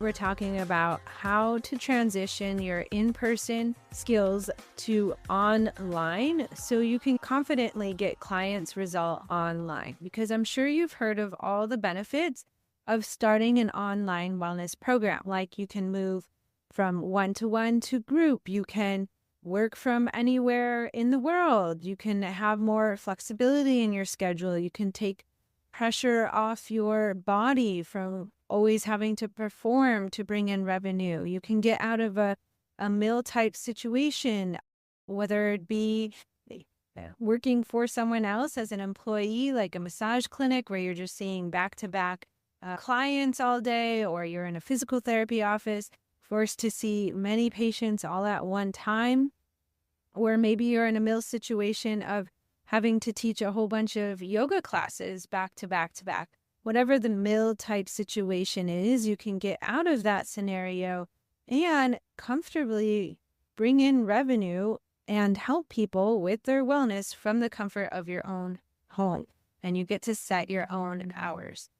We're talking about how to transition your in-person skills to online so you can confidently get clients' result online. Because I'm sure you've heard of all the benefits of starting an online wellness program. Like you can move from one-to-one to group. You can work from anywhere in the world. You can have more flexibility in your schedule. You can take pressure off your body from always having to perform to bring in revenue. You can get out of a mill type situation, whether it be working for someone else as an employee, like a massage clinic where you're just seeing back to back clients all day, or you're in a physical therapy office forced to see many patients all at one time, or maybe you're in a mill situation of having to teach a whole bunch of yoga classes back to back to back. Whatever the mill type situation is, you can get out of that scenario and comfortably bring in revenue and help people with their wellness from the comfort of your own home. And you get to set your own hours.